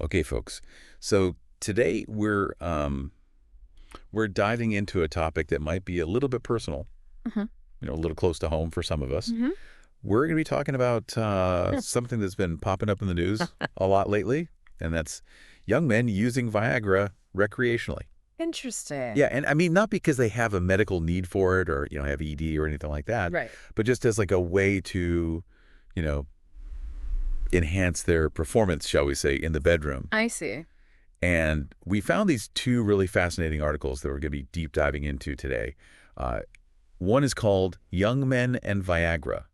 Okay, folks. So today we're diving into a topic that might be a little bit personal, Mhm. a little close to home for some of us. Mhm. We're going to be talking about something that's been popping up in the news a lot lately, and that's young men using Viagra recreationally. Yeah, Interesting. and I mean not because they have a medical need for it or have ED or anything like that, Right. but just as like a way to, you know, enhance their performance, shall we say, in the bedroom. I see. And we found these two really fascinating articles that we're going to be deep diving into today. Uh, One is called Young Men and Viagra,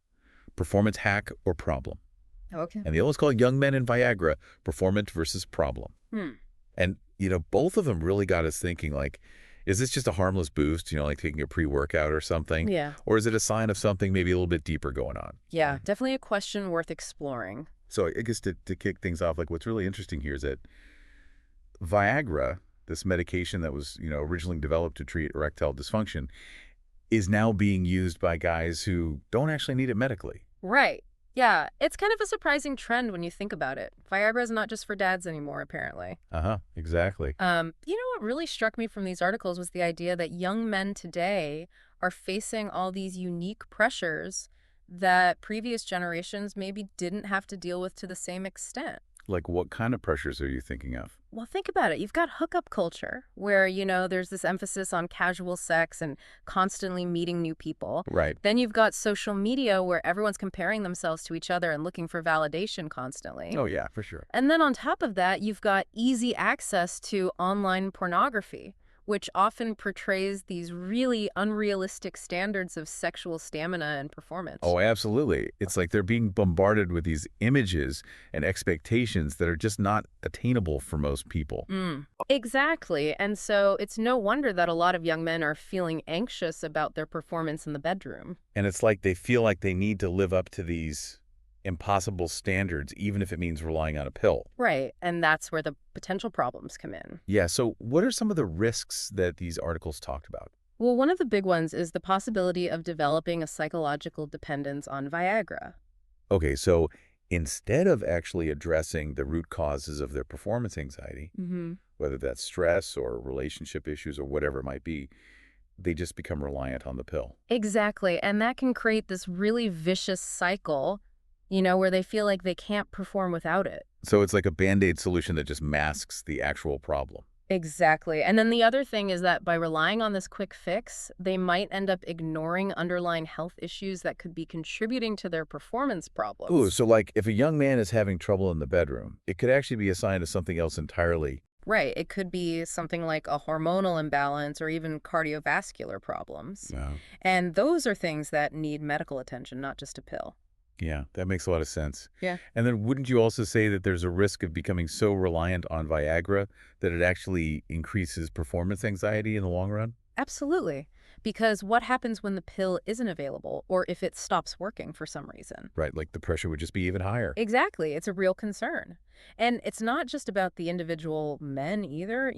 Performance Hack or Problem. Okay. And the other is called Young Men and Viagra, Performance versus Problem. Hmm. And, both of them really got us thinking, like, is this just a harmless boost, like taking a pre-workout or something? Yeah. Or is it a sign of something maybe a little bit deeper going on? Yeah, definitely a question worth exploring. So I guess to kick things off, like what's really interesting here is that Viagra, this medication that was, originally developed to treat erectile dysfunction, is now being used by guys who don't actually need it medically. Right. Yeah, it's kind of a surprising trend when you think about it. Viagra is not just for dads anymore, apparently. Uh-huh, exactly. What really struck me from these articles was the idea that young men today are facing all these unique pressures that previous generations maybe didn't have to deal with to the same extent. Like what kind of pressures are you thinking of? Well, think about it. You've got hookup culture where, there's this emphasis on casual sex and constantly meeting new people. Right. Then you've got social media where everyone's comparing themselves to each other and looking for validation constantly. Oh, yeah, for sure. And then on top of that, you've got easy access to online pornography, which often portrays these really unrealistic standards of sexual stamina and performance. Oh, absolutely. It's like they're being bombarded with these images and expectations that are just not attainable for most people. Exactly. And so it's no wonder that a lot of young men are feeling anxious about their performance in the bedroom. And it's like they feel like they need to live up to these impossible standards, even if it means relying on a pill. Right. And that's where the potential problems come in. Yeah, so what are some of the risks that these articles talked about? Well, one of the big ones is the possibility of developing a psychological dependence on Viagra. Okay, so instead of actually addressing the root causes of their performance anxiety, Hmm. whether that's stress or relationship issues or whatever it might be, they just become reliant on the pill. Exactly. And that can create this really vicious cycle, where they feel like they can't perform without it. So it's like a Band-Aid solution that just masks the actual problem. Exactly. And then the other thing is that by relying on this quick fix, they might end up ignoring underlying health issues that could be contributing to their performance Ooh, problems. so like if a young man is having trouble in the bedroom, it could actually be a sign of something else entirely. Right. It could be something like a hormonal imbalance or even cardiovascular problems. Yeah. And those are things that need medical attention, not just a pill. Yeah, that makes a lot of sense. Yeah. And then wouldn't you also say that there's a risk of becoming so reliant on Viagra that it actually increases performance anxiety in the long run? Absolutely. Because what happens when the pill isn't available or if it stops working for some reason? Right, like the pressure would just be even higher. Exactly. It's a real concern. And it's not just about the individual men either.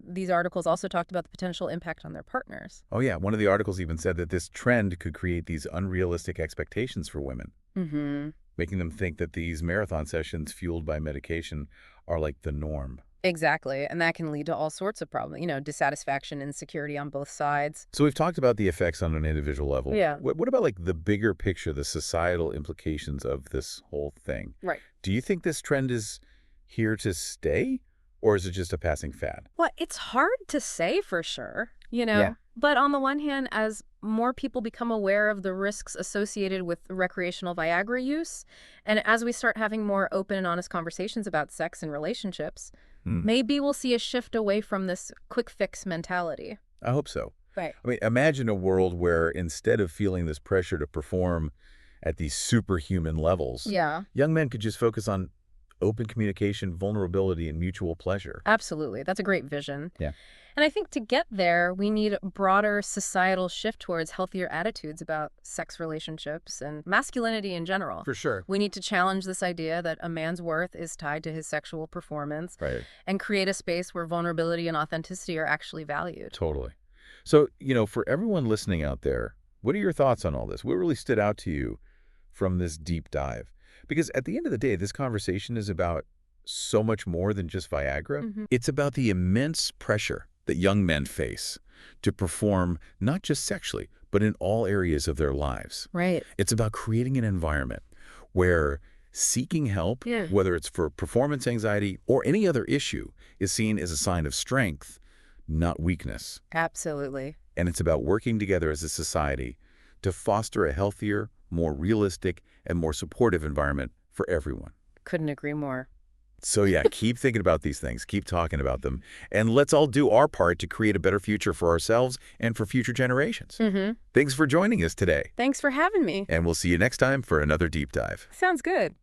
These articles also talked about the potential impact on their partners. Oh yeah, one of the articles even said that this trend could create these unrealistic expectations for women, Mm-hmm. making them think that these marathon sessions fueled by medication are like the norm. Exactly. And that can lead to all sorts of problems, dissatisfaction, insecurity on both sides. So we've talked about the effects on an individual level. Yeah. What about like the bigger picture, the societal implications of this whole thing? Right. Do you think this trend is here to stay, or is it just a passing fad? Well, it's hard to say for sure, Yeah. But on the one hand, as more people become aware of the risks associated with recreational Viagra use, and as we start having more open and honest conversations about sex and relationships, Hmm. maybe we'll see a shift away from this quick fix mentality. I hope so. Right. I mean, imagine a world where instead of feeling this pressure to perform at these superhuman levels, Yeah, young men could just focus on open communication, vulnerability, and mutual pleasure. absolutely. That's a great vision. Yeah. And I think to get there, we need a broader societal shift towards healthier attitudes about sex relationships and masculinity in general. For sure. We need to challenge this idea that a man's worth is tied to his sexual performance Right. and create a space where vulnerability and authenticity are actually valued. Totally. So, for everyone listening out there, what are your thoughts on all this? What really stood out to you from this deep dive? Because at the end of the day, this conversation is about so much more than just Viagra. Hmm. It's about the immense pressure that young men face to perform not just sexually, but in all areas of their lives. Right. It's about creating an environment where seeking help, Yeah. whether it's for performance anxiety or any other issue, is seen as a sign of strength, not weakness. Absolutely. And it's about working together as a society to foster a healthier, more realistic, and more supportive environment for everyone. Couldn't agree more. So yeah, keep thinking about these things, keep talking about them, and let's all do our part to create a better future for ourselves and for future generations. Hmm. Thanks for joining us today, Thanks for having me. and we'll see you next time for another deep dive. Sounds good.